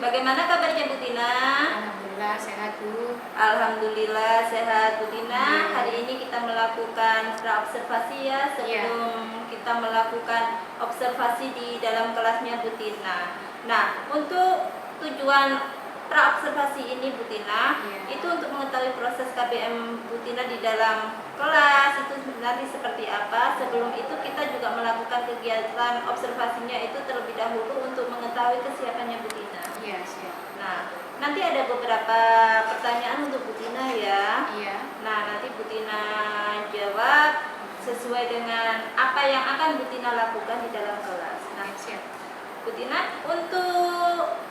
Bagaimana kabarnya Bu Tina? Alhamdulillah sehat Bu. Alhamdulillah sehat Bu Tina. Hari ini kita melakukan observasi ya sebelum kita melakukan observasi di dalam kelasnya Bu Tina. Nah, untuk tujuan praobservasi ini Bu Tina, itu untuk mengetahui proses KBM Bu Tina di dalam kelas itu sebenarnya seperti apa. Sebelum itu kita juga melakukan kegiatan observasinya itu terlebih dahulu untuk mengetahui kesiapannya Bu Tina. Iya, siap. Nah, nanti ada beberapa pertanyaan untuk Bu Tina ya. Iya. Nah, nanti Bu Tina jawab sesuai dengan apa yang akan Bu Tina lakukan di dalam kelas. Nah, siap. Bu Tina, untuk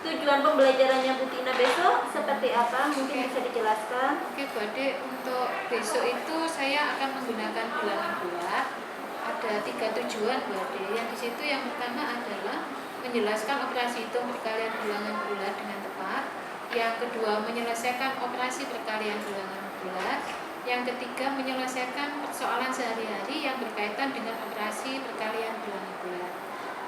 tujuan pembelajarannya Bu Tina besok seperti apa? Mungkin bisa dijelaskan. Oke, Bu Ade, untuk besok itu saya akan menggunakan bilangan bulat. Ada 3 tujuan Bu Ade. Yang di situ yang pertama adalah menjelaskan operasi hitung perkalian bilangan bulat dengan tepat. Yang kedua, menyelesaikan operasi perkalian bilangan bulat. Yang ketiga, menyelesaikan persoalan sehari-hari yang berkaitan dengan operasi perkalian bilangan bulat.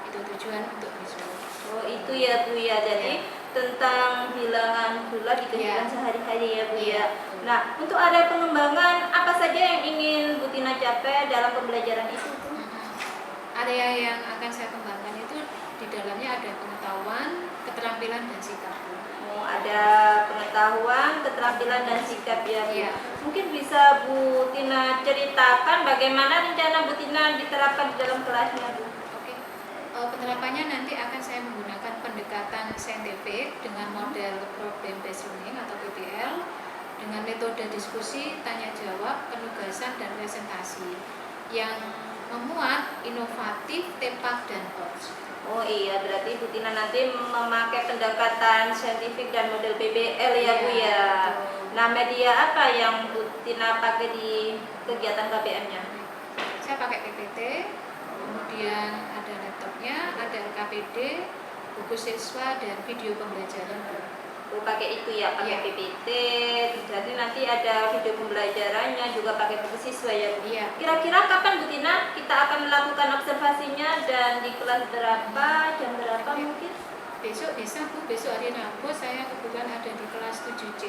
Itu tujuan untuk besok. Oh, itu ya Bu ya. Jadi tentang bilangan bulat di kehidupan sehari-hari ya Bu ya. Nah, untuk area pengembangan apa saja yang ingin Bu Tina capai dalam pembelajaran itu Bu? Area yang akan saya kembangkan itu di dalamnya ada pengetahuan, keterampilan dan sikap. Oh, ada pengetahuan, keterampilan dan sikap ya Bu. Iya. Mungkin bisa Bu Tina ceritakan bagaimana rencana Bu Tina diterapkan di dalam kelasnya Bu? Penerapannya nanti akan saya menggunakan pendekatan saintifik dengan model problem based learning atau PBL dengan metode diskusi, tanya jawab, penugasan dan presentasi yang memuat inovatif, tepat dan hoax. Oh iya, berarti Bu Tina nanti memakai pendekatan saintifik dan model PBL ya Bu ya. Nah, media apa yang Bu Tina pakai di kegiatan KBM-nya? Saya pakai PPT, kemudian ada laptopnya, ada LKPD, buku siswa dan video pembelajaran. Oh, pakai itu ya, pakai PPT. Jadi nanti ada video pembelajarannya juga pakai buku siswa ya Bu. Iya. Kira-kira kapan Bu Tina kita akan melakukan observasinya dan di kelas berapa, jam berapa mungkin? Besok bisa Bu, besok hari Rabu saya kebetulan ada di kelas 7C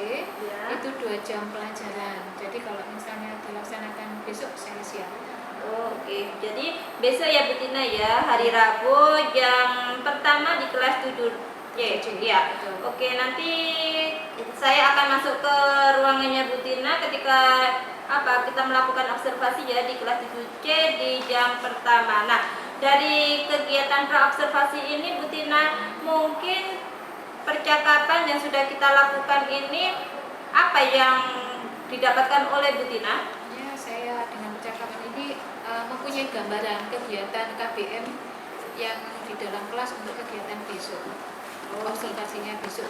Ya. Itu 2 jam pelajaran. Jadi kalau misalnya dilaksanakan besok saya siap. Oh, oke. Jadi besok ya Bu Tina ya, hari Rabu jam pertama di kelas 7C. Ya. Oke, nanti saya akan masuk ke ruangannya Bu Tina ketika kita melakukan observasi ya di kelas 7C di jam pertama. Nah, dari kegiatan praobservasi ini Bu Tina, mungkin percakapan yang sudah kita lakukan ini apa yang didapatkan oleh Bu Tina? Ya, saya dengan percakapan ini mempunyai gambaran kegiatan KBM yang di dalam kelas untuk kegiatan besok. Observasinya besok.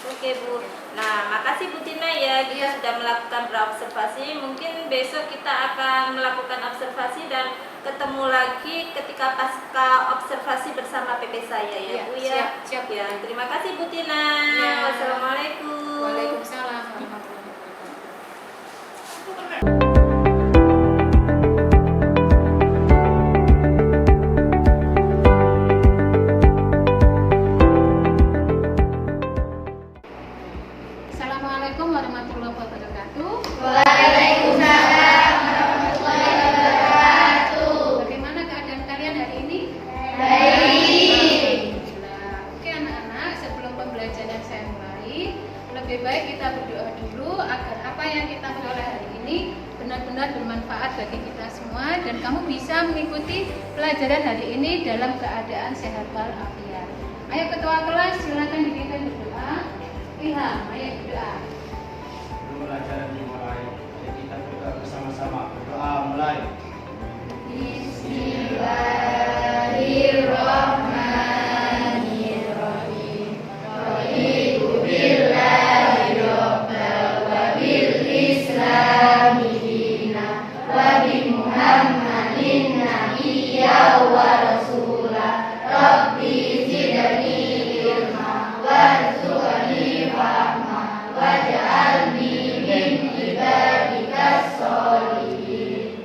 Oke Bu. Nah, makasih Bu Tina ya, kita sudah melakukan praobservasi. Mungkin besok kita akan melakukan observasi dan ketemu lagi ketika pasca observasi bersama PP saya ya Bu ya. Siap. Ya, terima kasih Bu Tina. Wassalamualaikum. Waalaikumsalam warahmatullahi wabarakatuh. Assalamualaikum warahmatullahi wabarakatuh. Waalaikumsalam warahmatullahi wabarakatuh. Bagaimana keadaan kalian hari ini? Baik. Alhamdulillah. Oke anak-anak, sebelum pembelajaran saya mulai, lebih baik kita berdoa dulu agar apa yang kita peroleh hari ini benar-benar bermanfaat bagi kita semua dan kamu bisa mengikuti pelajaran hari ini dalam keadaan sehat walafiat. Ayo ketua kelas silakan dipimpin berdoa. Ilham, ayo berdoa. Sebelum pelajaran dimulai, mari kita berdoa bersama-sama. Berdoa mulai. Bismillahirrahmanirrahim. Raditu billahi rabban wa bil islami dinan wa bi Muhammadin nabiyyan wa rasulan. Rabbi zidni ilma warzuqni fahma waj'alni min ibadikas sholihin.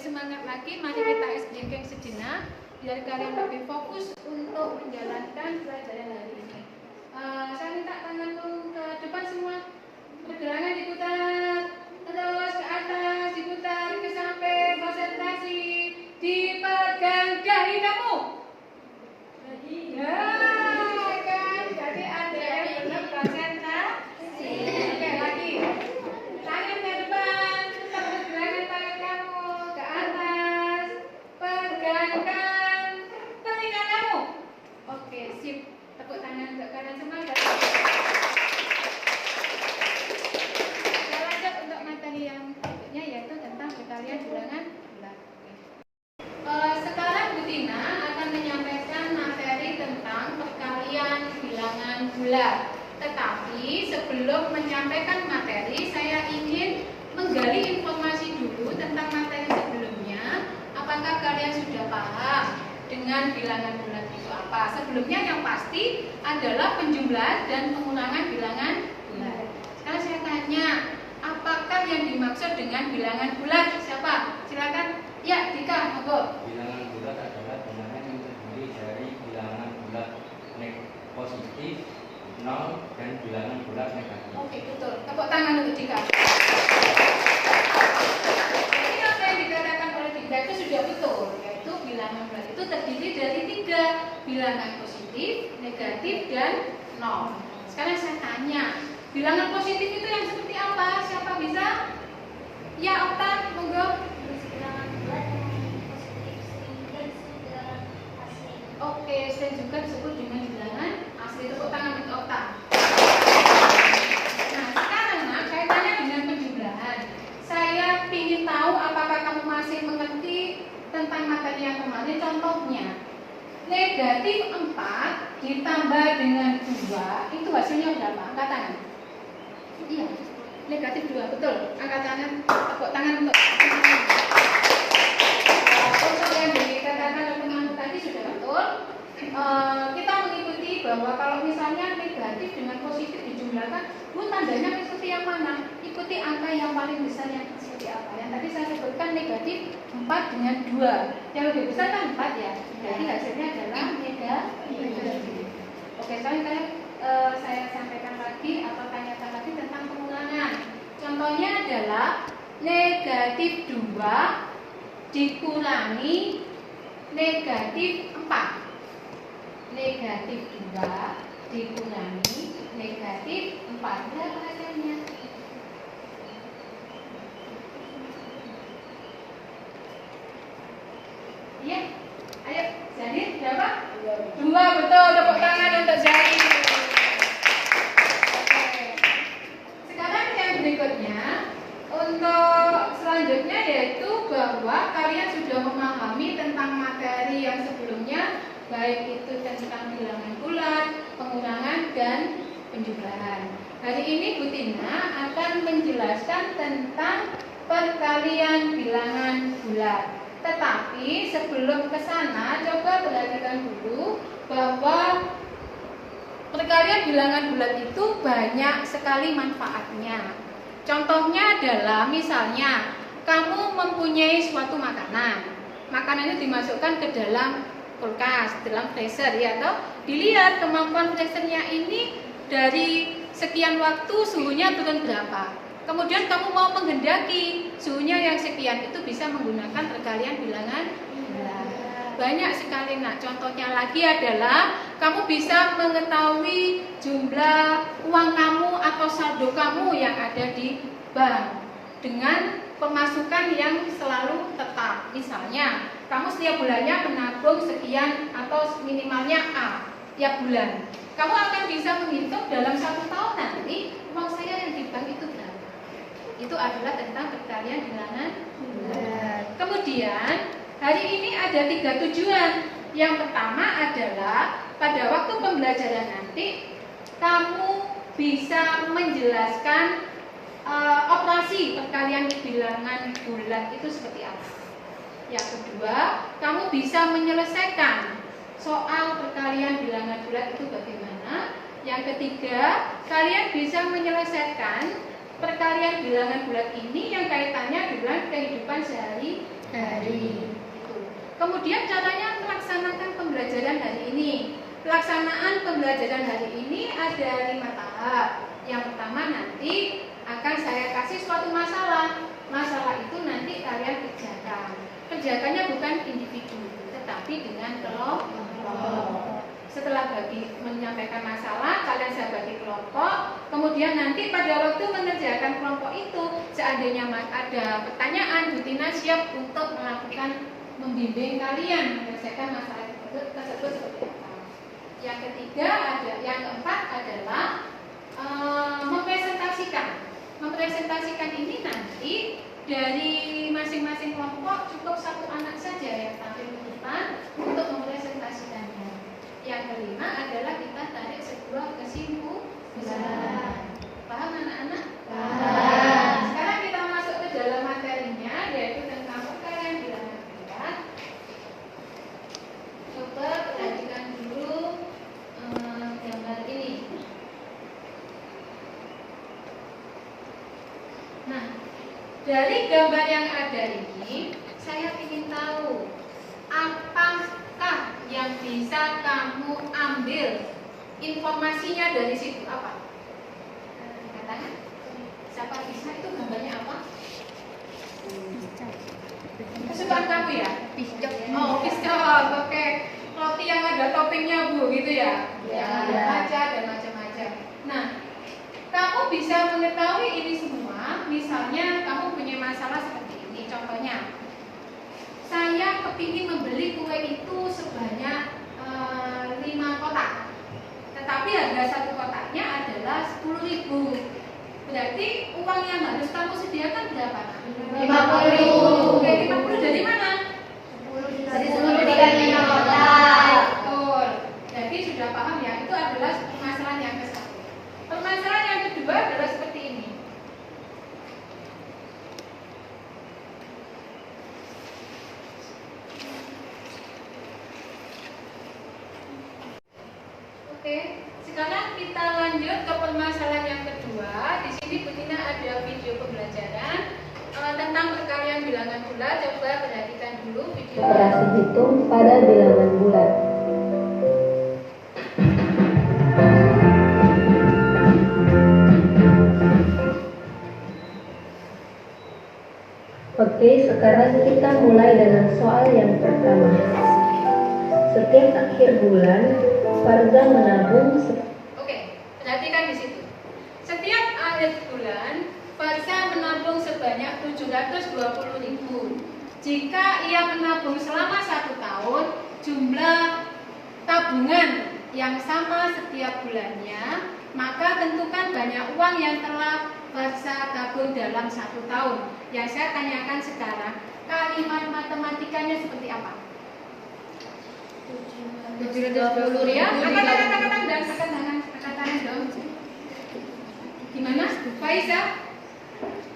semangat lagi, mari kita jengking sejenak biar kalian lebih fokus untuk menjalankan pelajaran hari ini. Saya minta tanganmu ke depan semua, pergelangan diputar, terus ke atas diputar ke samping, konsentrasi, dipegang dahi kamu. Nah, kan, jadi ada yang belum konsentrasi. Oke, lagi. Tangan ke depan, putar pergelangan tangan kamu ke atas, pegangkan telinga kamu. Oke, sip. Tepuk tangan ke kanan semua. Kita lanjut untuk materi yang berikutnya, yaitu tentang perkalian bilangan bulat. Sekarang Bu Tina akan menyampaikan materi tentang perkalian bilangan bulat. Tetapi sebelum menyampaikan materi, saya ingin menggali informasi dulu tentang materi sebelumnya. Apakah kalian sudah paham dengan bilangan bulat itu apa? Sebelumnya yang pasti adalah penjumlahan dan pengulangan bilangan bulat. Sekarang saya tanya, apakah yang dimaksud dengan bilangan bulat? Siapa? Silakan. Ya, Dika, monggo. Bilangan bulat adalah bilangan yang terdiri dari bilangan bulat positif, nol, dan bilangan bulat negatif. Oke, betul. Tepuk tangan untuk Dika. Jadi apa yang dikatakan oleh Dika itu sudah betul, yaitu bilangan bulat itu terdiri dari 3 bilangan positif, negatif, dan nol. Sekarang saya tanya, bilangan positif itu yang seperti apa? Siapa bisa? Ya, Okta, monggo. Oke, saya juga disebut dengan bilangan asli. Tepuk tangan untuk Okta. Nah, sekarang saya tanya dengan penjumlahan. Saya ingin tahu apakah kamu masih mengerti tentang materi yang kemarin. Contohnya, negatif 4 ditambah dengan 2, itu hasilnya berapa? Angkat tangan. Iya, negatif 2, betul. Angkat tangan, tepuk tangan untuk untuk yang dikatakan oleh penganut tadi sudah betul. Kita mengikuti bahwa kalau misalnya negatif dengan positif dijumlahkan, Bu, tandanya seperti yang mana? Ikuti angka yang paling besar yang seperti apa? Yang tadi saya sebutkan negatif 4 dengan 2. Yang lebih besar kan 4 ya. Jadi hasilnya adalah negatif. Oke, sekarang saya sampaikan lagi atau tanyakan lagi tentang pengulangan. Contohnya adalah negatif 2 dikurangi negatif 4. Negatif 2 dikurangi negatif 4. Berapa hasilnya? Iya, ayo, jadi berapa? 2, betul. Tepuk tangan untuk Zahir. Oke. Sekarang yang berikutnya, untuk selanjutnya yaitu bahwa kalian sudah memahami tentang materi yang sebelumnya, baik itu tentang bilangan bulat, pengurangan, dan penjumlahan. Hari ini Bu Tina akan menjelaskan tentang perkalian bilangan bulat. Tetapi sebelum ke sana, coba perhatikan dulu bahwa perkalian bilangan bulat itu banyak sekali manfaatnya. Contohnya adalah misalnya kamu mempunyai suatu makanan. Makanan itu dimasukkan ke dalam kulkas, dalam freezer ya toh. Dilihat kemampuan freezernya ini dari sekian waktu suhunya turun berapa. Kemudian kamu mau menghendaki suhunya yang sekian, itu bisa menggunakan perkalian bilangan bulat. Banyak sekali. Nah, contohnya lagi adalah kamu bisa mengetahui jumlah uang kamu atau saldo kamu yang ada di bank dengan pemasukan yang selalu tetap. Misalnya, kamu setiap bulannya menabung sekian atau minimalnya A tiap bulan. Kamu akan bisa menghitung dalam 1 tahun nanti uang saya yang di bank itu berapa. Itu adalah tentang perkalian bilangan bulat. Kemudian hari ini ada 3 tujuan. Yang pertama adalah pada waktu pembelajaran nanti kamu bisa menjelaskan operasi perkalian bilangan bulat itu seperti apa. Yang kedua, kamu bisa menyelesaikan soal perkalian bilangan bulat itu bagaimana. Yang ketiga, kalian bisa menyelesaikan perkalian perkalian bilangan bulat ini yang kaitannya dengan kehidupan sehari-hari. Kemudian caranya melaksanakan pembelajaran hari ini. Pelaksanaan pembelajaran hari ini ada 5 tahap. Yang pertama nanti akan saya kasih suatu masalah. Masalah itu nanti kalian kerjakan. Kerjakannya bukan individu, tetapi dengan kelompok. Setelah menyampaikan masalah, kalian saya bagi kelompok. Kemudian nanti pada waktu mengerjakan kelompok itu, seandainya ada pertanyaan, Bu Tina siap untuk melakukan membimbing kalian menyelesaikan masalah tersebut seperti apa. Yang ketiga yang keempat adalah mempresentasikan. Mempresentasikan ini nanti dari masing-masing kelompok cukup 1 anak saja yang tampil di depan untuk mempresentasikannya. Yang kelima adalah kita tarik sebuah kesimpulan. Paham anak-anak? Paham. Sekarang kita masuk ke dalam materinya, yaitu tentang perkalian bilangan bulat. Coba perhatikan dulu gambar ini. Nah, dari gambar yang ada ini, saya ingin tahu apakah yang bisa kamu ambil informasinya dari situ apa? Katakan, siapa bisa itu gambarnya apa? Kesukaan kamu ya? Piscok. Oh, piscok. Oke. Roti yang ada toppingnya Bu, gitu ya? Ya. Ada kaca dan macam-macam. Nah, kamu bisa mengetahui ini semua. Misalnya kamu punya masalah seperti ini. Contohnya, saya kepingin membeli kue itu sebanyak 5 kotak. Tetapi harga 1 kotaknya adalah 10.000. Berarti uang yang harus kamu sediakan berapa? 50.000. Oke, 50 dari mana? 10 dari 10 dikali 5 kotak. Betul. Jadi sudah paham ya, itu adalah permasalahan yang ke-1. Permasalahan yang kedua adalah seperti ini. Oke, sekarang kita lanjut ke permasalahan yang kedua. Di sini Bu Tina ada video pembelajaran tentang perkalian bilangan bulat. Coba perhatikan dulu video. Operasi hitung pada bilangan bulat. Oke, sekarang kita mulai dengan soal yang pertama. Setiap akhir bulan, Farza menabung. Oke, perhatikan di situ. Setiap akhir bulan, Farza menabung sebanyak 720.000. Jika ia menabung selama 1 tahun, jumlah tabungan yang sama setiap bulannya, maka tentukan banyak uang yang telah Farza tabung dalam 1 tahun. Yang saya tanyakan sekarang, kalimat matematikanya seperti apa? 720 ya. Angkat tangan dan angkat tangan dong. Gimana? Faiza?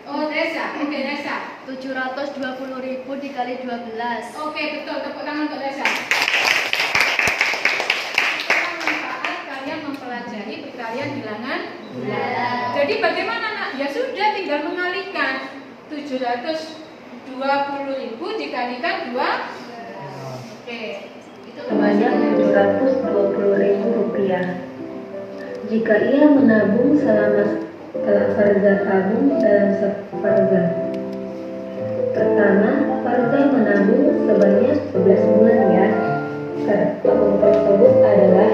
Oh, Reza. Oke, Reza. 720.000 dikali 12. Oke, betul. Tepuk tangan untuk Reza. Manfaat kalian mempelajari perkalian bilangan bulat. Jadi bagaimana nak? Ya sudah, tinggal mengalihkan 720.000 dikalikan 2. Oke. Sebanyak 720.000 rupiah. Jika ia menabung selama telah Farza tabung dalam Farza. Pertama, Farza menabung sebanyak 11 bulan ya. Tabung tersebut adalah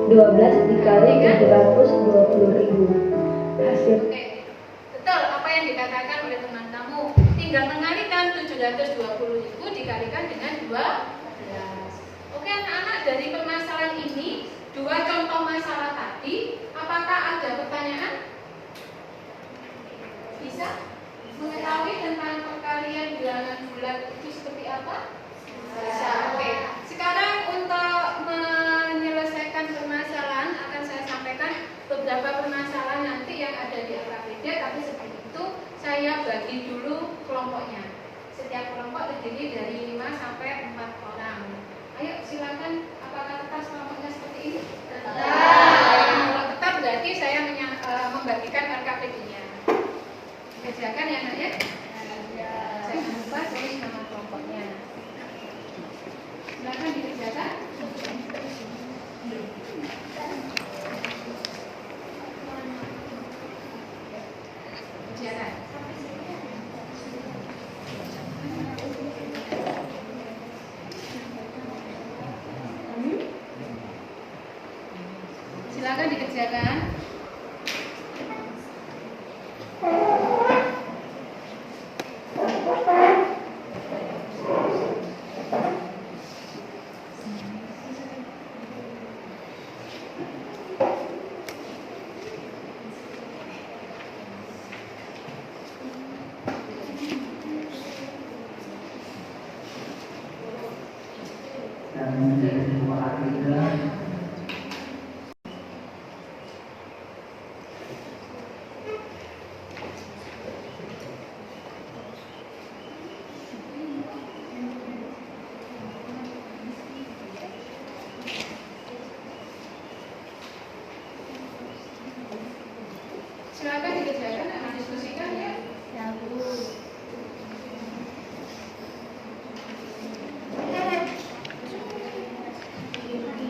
12 dikali 720.000. Hasil. Oke. Betul apa yang dikatakan oleh teman kamu. Tinggal mengalihkan 720.000 dikalikan dengan 12. Oke anak-anak, dari permasalahan ini, 2 contoh masalah tadi, apakah ada pertanyaan? Bisa mengetahui tentang perkalian bilangan bulat itu seperti apa? Bisa. Oke. Sekarang untuk menyelesaikan permasalahan akan saya sampaikan beberapa permasalahan nanti yang ada di AKBD, tapi sebelum itu saya bagi dulu kelompoknya. Setiap kelompok terdiri dari 5 sampai 4 orang. Ayo silakan, apakah tetap kelompoknya seperti ini? Tetap. Kalau tetap berarti saya membagikan RKPD-nya. dikerjakan ya nak ya. Jangan lupa tulis nama kelompoknya. Silakan dikerjakan. Kerjakan. Silakan dikerjakan. Silakan dikerjakan dan diskusikan ya.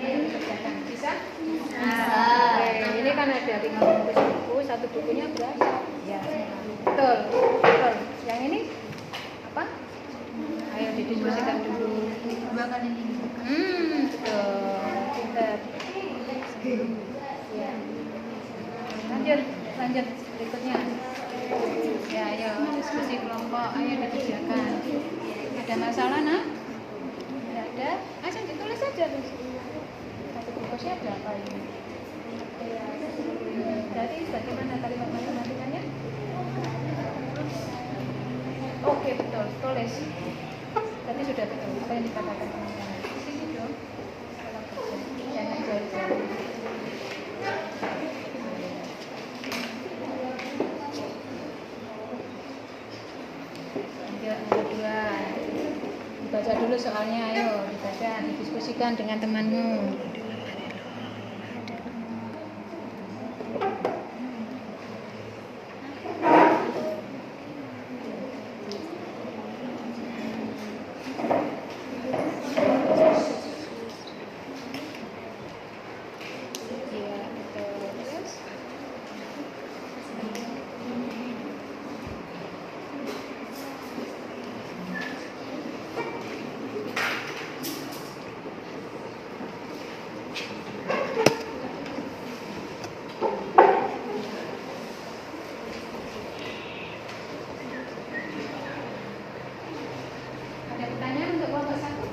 Dikerjakan. Bisa? Ini kan ada 5 bungkus buku, satu bukunya berapa? Ya. Betul. Betul. Yang ini apa? Ayo didiskusikan dulu. Bukan ini. Betul. Pintar. Ya. Lanjut berikutnya. Ya, ayo diskusi kelompok, ayo dikerjakan. Ada masalah nak? Tidak ada? Asal ditulis saja tuh. Satu bungkusnya ada apa ini? Jadi bagaimana kalimat matematikanya? Oke, betul, tulis. Tadi sudah betul apa yang dikatakan teman-teman. Di sini dong. Kalau kerja, jangan jauh-jauh. Lanjut, nomor 2. Dibaca dulu soalnya, ayo dibaca, didiskusikan dengan temanmu. Iya, betul. Terus? Ada pertanyaan untuk kelompok 1?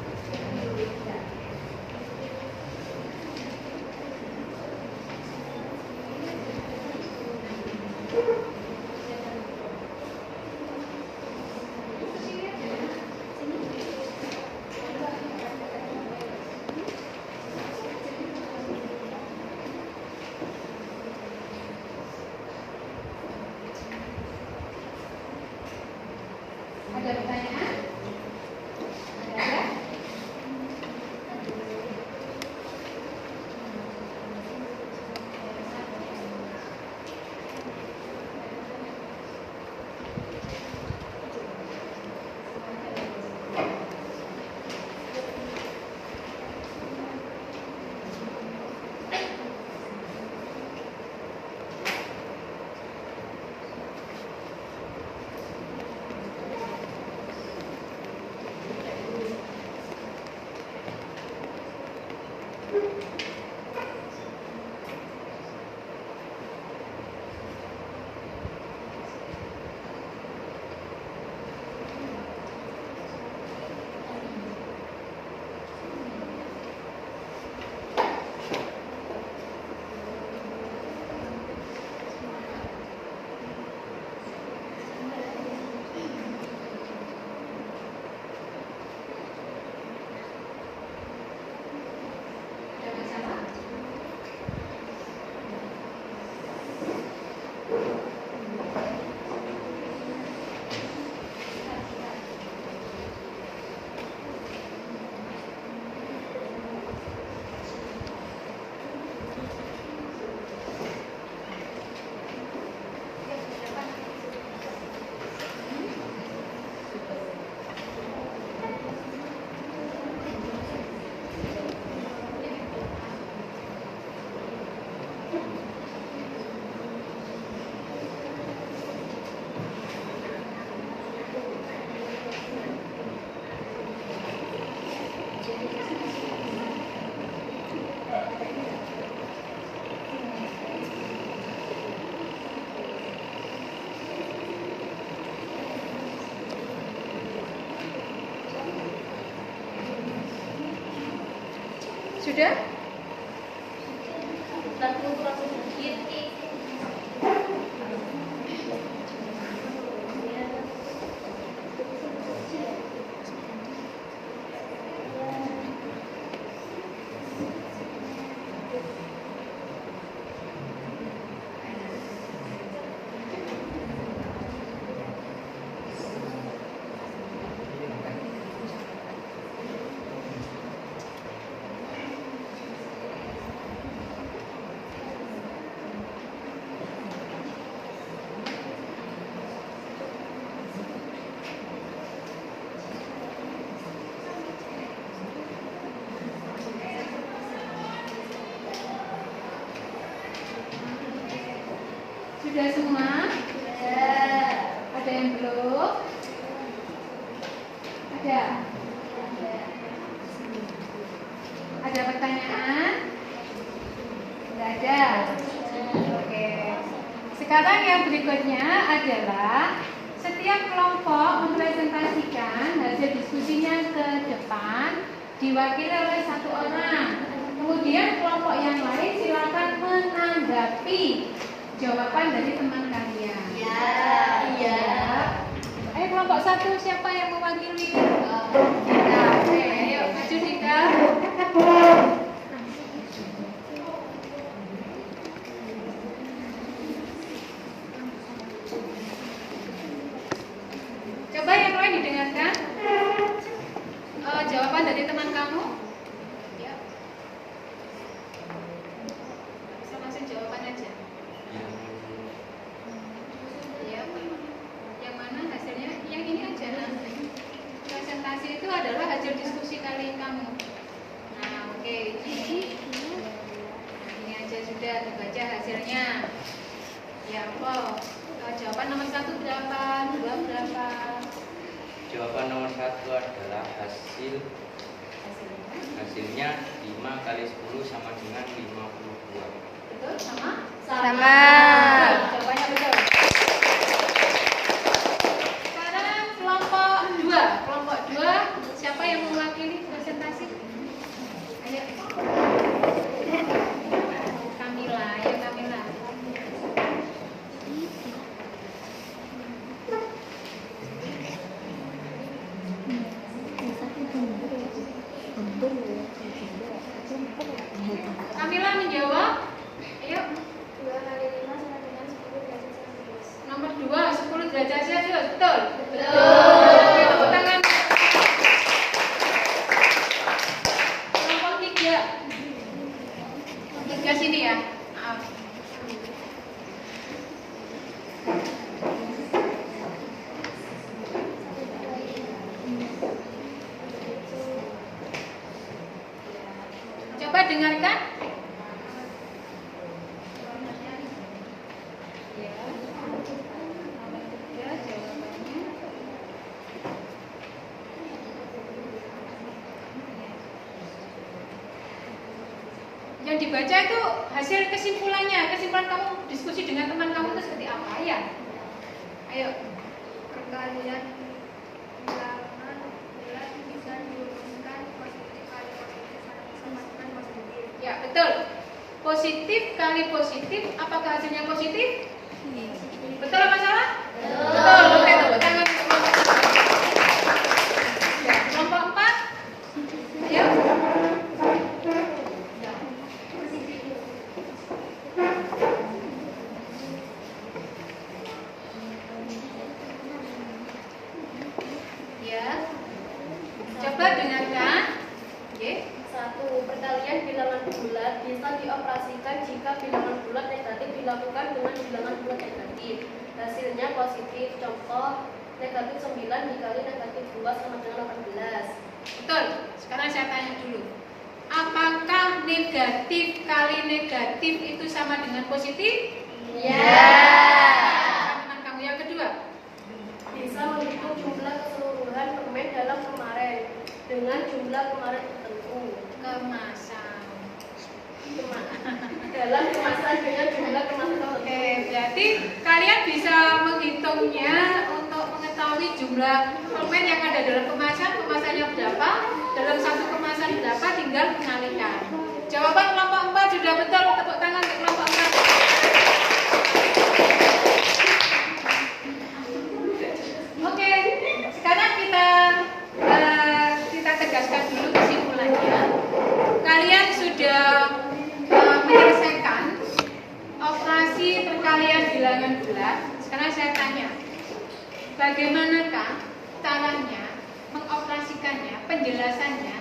Ada pertanyaan? Ada? sudah? Sudah semua? Ada yang belum? Ada? Ada pertanyaan? Tidak ada? Oke. Sekarang yang berikutnya adalah setiap kelompok mempresentasikan hasil diskusinya ke depan diwakili oleh satu orang. Kemudian kelompok yang lain silakan menanggapi jawaban dari teman kalian. Iya. Kelompok satu siapa yang mewakili? Dika. Oke, ayo maju Dika. Coba yang lain didengarkan. Jawaban dari teman kamu. Ya. Bisa langsung jawaban aja. Ya, yang mana hasilnya? Yang ini aja nanti. Presentasi itu adalah hasil diskusi kalian kamu. Nah, oke. Ini aja sudah dibaca hasilnya. Ya, apa? Jawaban nomor 1 berapa? 2 berapa? Jawaban nomor 1 adalah hasilnya 5 kali 10 sama dengan 52. Betul? Sama? Sama. Jawabannya betul. Sekarang kelompok 2. Kelompok 2, siapa yang mewakili presentasi? Ayo. Kamila, ayo Kamila. Kamila menjawab. Ayo. 2 kali 5 sama dengan 10 derajat Celcius. Nomor 2, 10 derajat Celcius. Betul? Oke, tepuk tangan. Kelompok 3. 3 sini ya. Maaf. Coba dengarkan. Ya. Ya, jawabannya. Yang dibaca itu hasil kesimpulannya. Kesimpulan kamu diskusi dengan teman kamu itu seperti apa ya? Ayo. Perkalian bilangan bulat bisa dirumuskan positif kali positif sama dengan positif. Ya, betul. Positif kali positif, apakah hasilnya positif? Betul apa salah? Betul. Oke, tepuk tangan untuk kelompok 3. Ya, kelompok 4. Ayo. Ya. Coba dengarkan. Oke. 1. Perkalian bilangan bulat bisa dioperasikan jika bilangan bulat negatif dilakukan dengan bilangan bulat negatif. Hasilnya positif. Contoh, negatif 9 dikali negatif 2 sama dengan 18. Betul. Sekarang saya tanya dulu. Apakah negatif kali negatif itu sama dengan positif? Ya. Teman kamu yang kedua. Bisa menghitung jumlah keseluruhan permen dalam kemarin dengan jumlah kemarin tertentu. Kemasan. Dalam kemasan dengan jumlah kemasan tertentu. Oke, berarti kalian bisa menghitungnya untuk mengetahui jumlah permen yang ada dalam kemasan. Kemasannya jumlahnya berapa, dalam satu kemasan berapa, tinggal mengalihkan. Jawaban kelompok 4 sudah betul, tepuk tangan untuk kelompok 4. Oke, sekarang kita tegaskan dulu kesimpulannya. Kalian sudah menyelesaikan operasi perkalian bilangan bulat. Sekarang saya tanya, bagaimanakah caranya mengoperasikannya, penjelasannya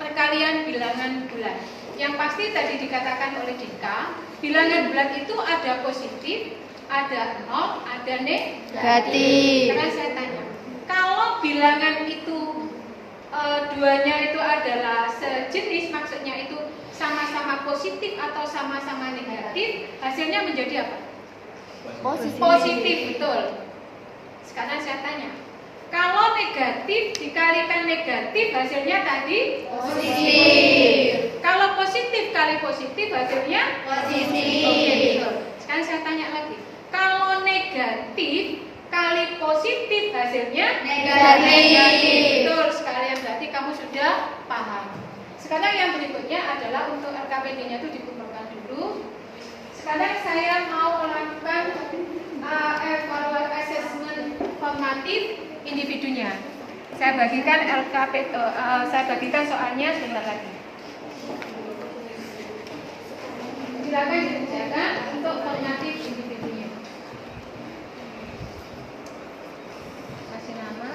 perkalian bilangan bulat? Yang pasti tadi dikatakan oleh Dika, bilangan bulat itu ada positif, ada 0, ada negatif. Sekarang saya tanya, kalau bilangan itu duanya itu adalah sejenis, maksudnya itu sama-sama positif atau sama-sama negatif, hasilnya menjadi apa? Positif, betul. Sekarang saya tanya, kalau negatif dikalikan negatif, hasilnya tadi positif. Kalau positif kali positif, hasilnya positif. Oke, betul. Sekarang saya tanya lagi, kalau negatif kali positif, hasilnya negatif. Betul sekalian, berarti kamu sudah paham. Sekarang yang berikutnya adalah untuk RKPD-nya itu dikumpulkan dulu. Sekarang saya mau melakukan evaluasi assessment formatif individunya. Saya bagikan saya bagikan soalnya sebentar lagi. Silakan dikerjakan untuk formatif individunya. Kasih nama.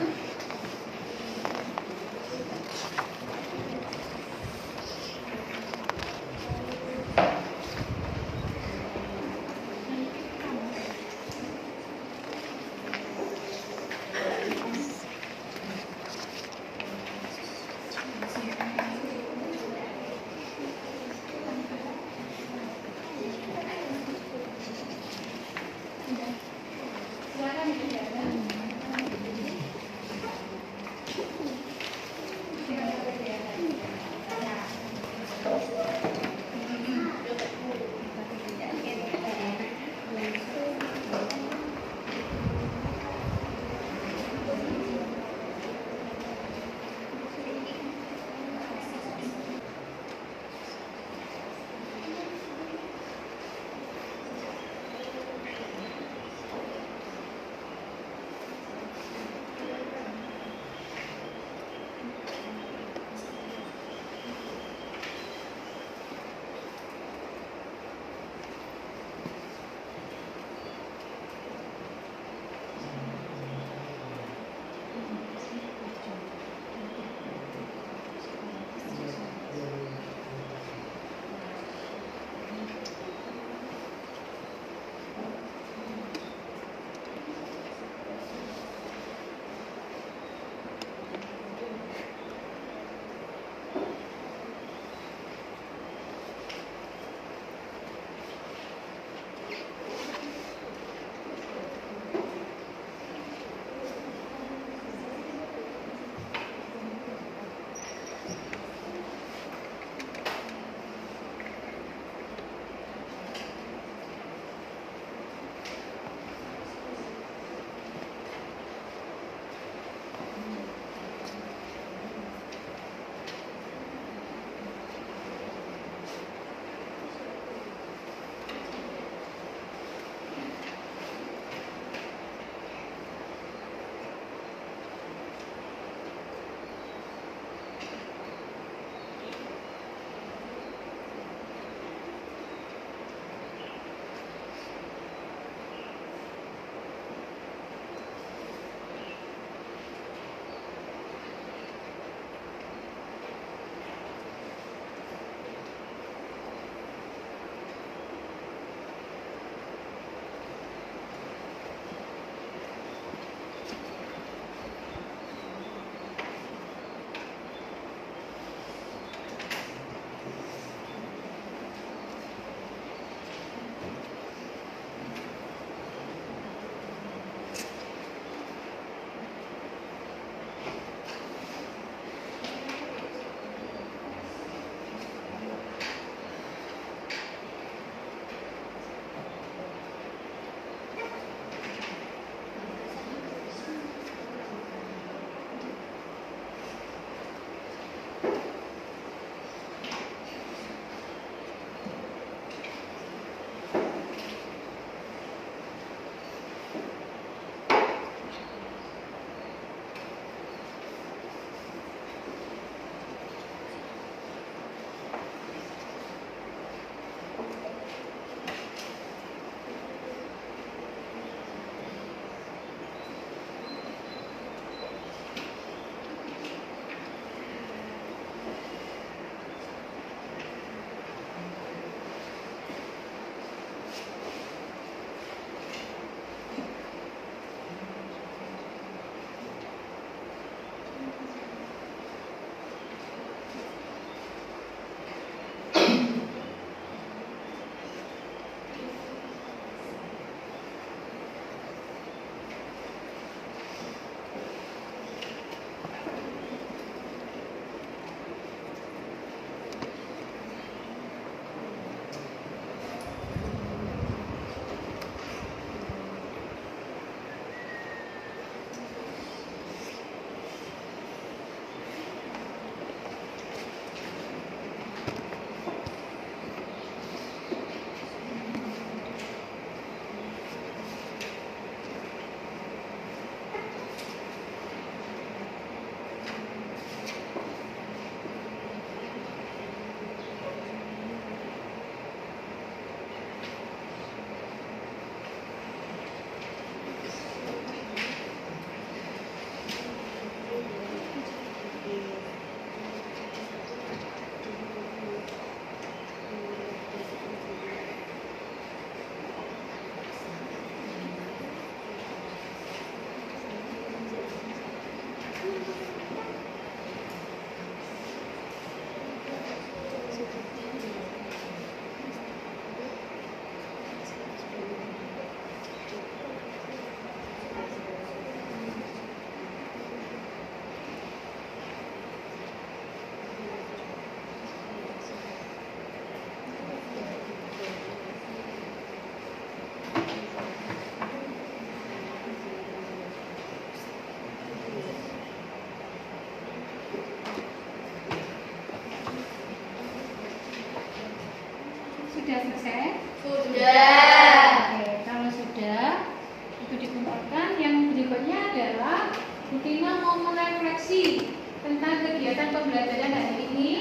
Misalkan yang berikutnya adalah Butina mau merefleksi tentang kegiatan pembelajaran hari ini.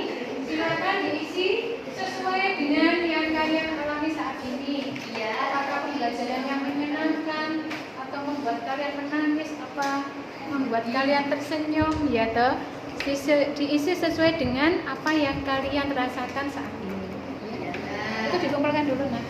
Silakan diisi sesuai dengan yang kalian alami saat ini. Ya, apakah pembelajaran yang menyenangkan atau membuat kalian menangis, apa membuat kalian tersenyum, ya toh? Diisi sesuai dengan apa yang kalian rasakan saat ini. Itu dikumpulkan dulu, nah.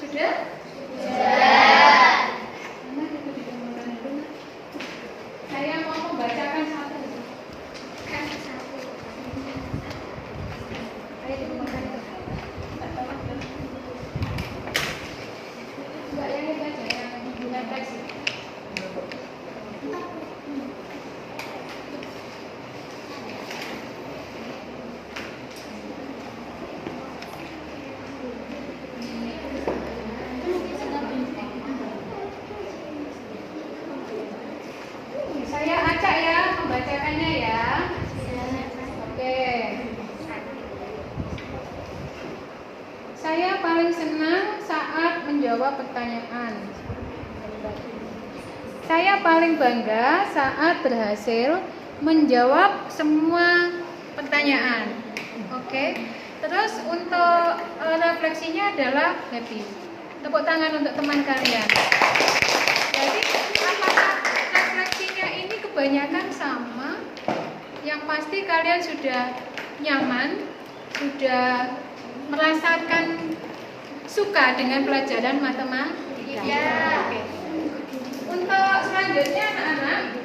Sudah? Saya mau membacakan satu. Ayo dikumpulkan. Enggak, yang itu aja, yang hubungan teks. Saya acak ya membacakannya ya. Oke. Saya paling senang saat menjawab pertanyaan. saya paling bangga saat berhasil menjawab semua pertanyaan. Oke. Terus untuk refleksinya adalah happy. Tepuk tangan untuk teman kalian. Jadi apakah refleksinya ini kebanyakan sama? Yang pasti kalian sudah nyaman, sudah merasakan suka dengan pelajaran matematika. Ya. Oke. Untuk selanjutnya anak-anak,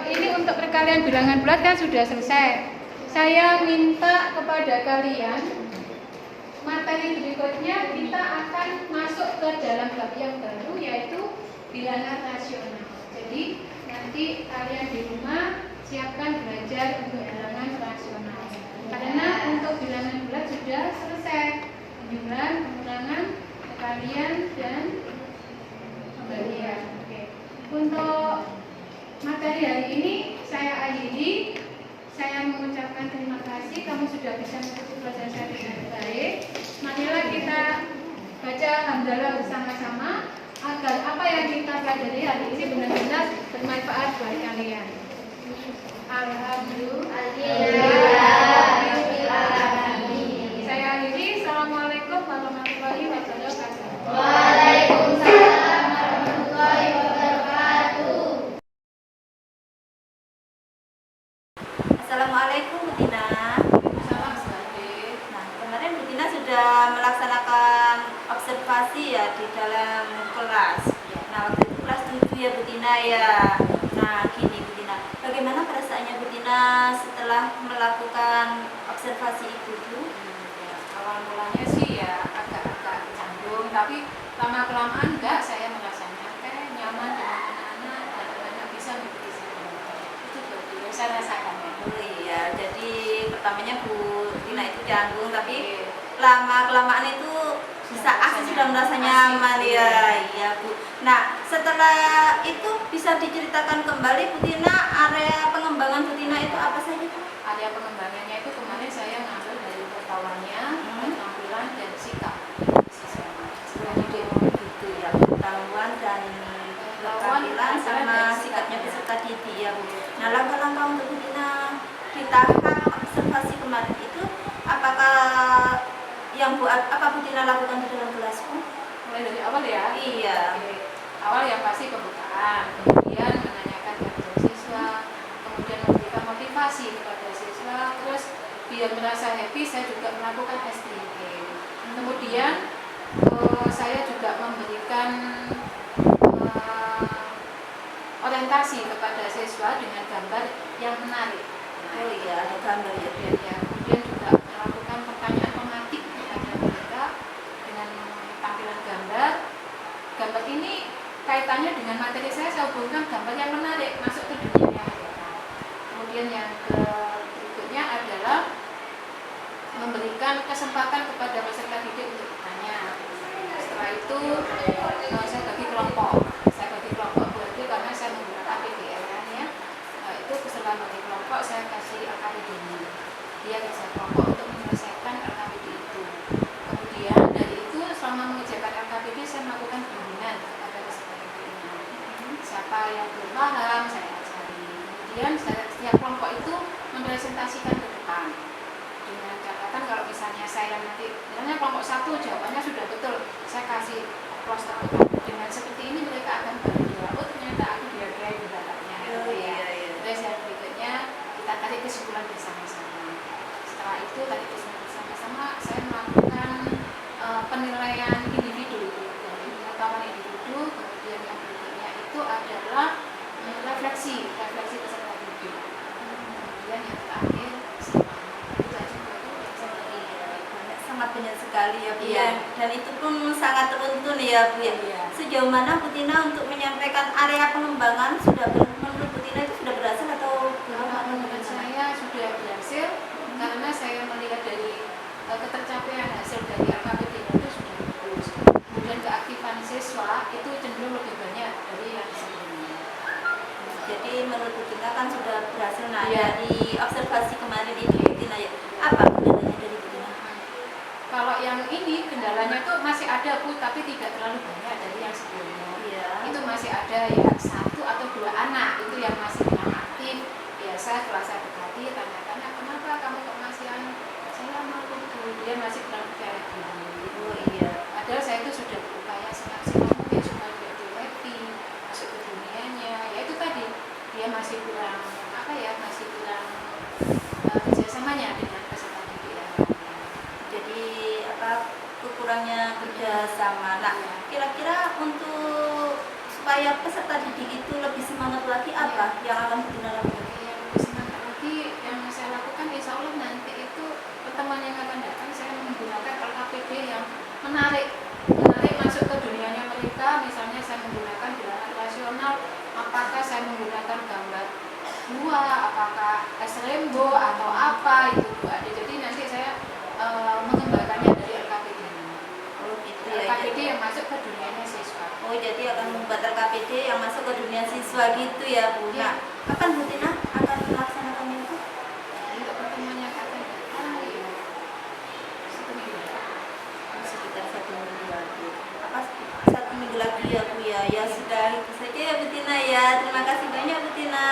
ini untuk perkalian bilangan bulat kan sudah selesai. Saya minta kepada kalian, materi berikutnya kita akan masuk ke dalam bab yang baru, yaitu bilangan rasional. Jadi nanti kalian di rumah siapkan belajar untuk bilangan rasional. Karena untuk bilangan bulat sudah selesai, penjumlahan, pengurangan, perkalian, dan pembalian. Oke. Untuk materi hari ini saya akhiri. Saya mengucapkan terima kasih, kamu sudah bisa mengikuti pelajaran saya dengan baik. Marilah kita baca hamdalah bersama-sama agar apa yang kita pelajari hari ini benar-benar bermanfaat buat kalian. Alhamdulillah. Saya akhiri. Assalamualaikum warahmatullahi wabarakatuh. Waalaikumsalam warahmatullahi wabarakatuh. Assalamualaikum Bu Tina. Salam sekali. Nah, kemarin Bu Tina sudah melaksanakan observasi ya di dalam kelas. Nah, waktu itu kelas 7 ya Bu Tina ya. Nah, gini Bu Tina, bagaimana perasaannya Bu Tina setelah melakukan observasi itu Bu? Ya, awal mulanya sih ya agak-agak canggung, tapi lama-kelamaan enggak, saya merasa nyaman dengan anak-anak dan anak-anak bisa mengikuti saya. Itu yang saya rasakan ya. Oh iya, jadi pertamanya Bu Tina itu canggung, tapi lama-kelamaan itu bisa sudah merasa nyaman ya. Iya Bu. Nah, setelah itu bisa diceritakan kembali Bu Tina, area pengembangan Bu Tina itu apa saja Bu? Area pengembangannya itu kemarin saya ngambil dari pengetahuannya, keterampilan dan sikap siswa. Jadi gitu ya, pengetahuan dan keterampilan sama sikapnya peserta didik ya Bu. Nah, langkah-langkah untuk Bu Tina di tahap observasi kemarin itu apakah yang Bu Tina lakukan di dalam kelas Bu? Mulai dari awal ya. Iya. Oke. Awal yang pasti pembukaan, kemudian menanyakan karakter siswa, kemudian memberikan motivasi kepada siswa, terus biar merasa happy saya juga melakukan STD. Kemudian saya juga memberikan orientasi kepada siswa dengan gambar yang menarik. Oh iya, ada gambar ya. Kemudian juga melakukan pertanyaan pematik kepada mereka dengan tampilan gambar. Gambar ini kaitannya dengan materi saya hubungkan gambar yang menarik masuk ke dunia mereka. Kemudian yang berikutnya adalah memberikan kesempatan kepada peserta didik untuk bertanya. Setelah itu saya bagi kelompok. Berarti karena saya menggunakan PDL ya. Itu setelah bagi kelompok saya kasih LKPD ini. Dia bisa kelompok untuk menyelesaikan LKPD itu. Kemudian dari itu selama mengerjakan LKPD saya melakukan bimbingan kepada peserta didik ini. Siapa yang belum paham saya ajari. Kemudian setiap kelompok itu mempresentasikan ke depan. Dengan catatan kalau misalnya saya nanti misalnya kelompok 1 jawabannya sudah betul, saya kasih plus terdekat. Dengan seperti ini mereka akan bangga, oh ternyata aku dihargai di bapaknya. Oh iya. Terus yang berikutnya kita tarik kesimpulan bersama-sama. Setelah itu tarik kesimpulan bersama-sama, saya melakukan penilaian individu dari pengetahuan individu. Kemudian yang berikutnya itu adalah refleksi peserta didik. Kemudian yang terakhir Sangat banyak sekali ya Bu Iya. ya. Dan itu pun sangat runtun ya Bu ya. Iya. Sejauh mana Bu Tina untuk menyampaikan area pengembangan menurut Bu Tina itu sudah berhasil atau belum? Menurut saya sudah berhasil karena saya melihat dari ketercapaian hasil dari LKPD itu sudah bagus. Kemudian keaktifan siswa itu cenderung lebih banyak dari yang sebelumnya. Jadi menurut Bu Tina kan sudah berhasil. Nah, Iya. dari observasi kemarin itu Bu Tina ya, apa kendalanya dari Bu Tina? Kalau yang ini kendalanya tuh masih ada Bu, tapi tidak terlalu banyak dari yang sebelumnya. Iya. Itu masih ada ada ya 1 atau 2 anak itu yang masih belum aktif. Biasa setelah saya dekati tanya-tanya, kenapa kamu kok masih saya mau itu, dia masih belum percaya diri. Oh iya. Padahal saya itu sudah berupaya semaksimal mungkin supaya dia happy masuk ke dunianya. Ya itu tadi dia masih kurang masih kurang kerjasamanya dengan peserta didik yang lainnya. Jadi kekurangnya kerjasama. Nah, kira-kira untuk supaya peserta didik itu lebih semangat lagi apa yang akan kita lakukan? Yang lebih semangat lagi yang saya lakukan, insya Allah nanti itu pertemuan yang akan datang saya menggunakan LKPD yang menarik masuk ke dunianya mereka. Misalnya saya menggunakan bilangan rasional, apakah saya menggunakan gambar buah, apakah es rainbow atau apa itu Bu Ade. Jadi nanti saya mengembangkannya dari LKPD. Oh gitu ya. LKPD yang masuk ke dunianya siswa. Oh jadi akan membuat LKPD yang masuk ke dunia siswa gitu ya Bu. Nah, kapan Bu Tina akan melaksanakannya itu? Untuk pertemuan yang akan datang ya 1 minggu. Sekitar 1 minggu lagi. 1 minggu lagi ya Bu ya. Ya sudah itu saja ya Bu Tina ya. Terima kasih banyak Bu Tina.